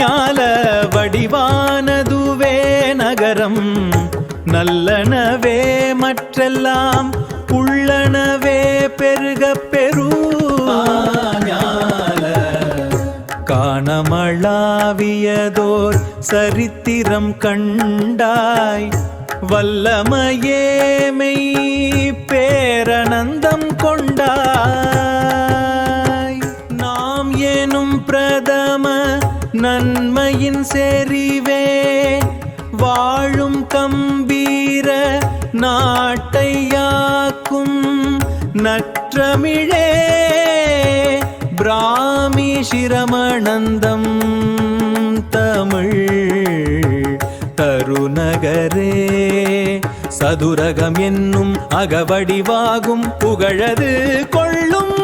ஞால வடிவானதுவே நகரம் நல்லனவே மற்றெல்லாம் உள்ளனவே பெருக பெருஞால காணமளாவியதோர் சரித்திரம் கண்டாய் வல்லமையேமை பேரனந்தம் கொண்டாய் நாம் எனும் பிரதம நன்மையின் செறிவே வாழும் கம்பீர நாட்டையாக்கும் நற்றமிழே பிராமி சிரமணந்தம் தமிழ் தருநகரே சதுரகம் என்னும் அகவடிவாகும் புகழது கொள்ளும்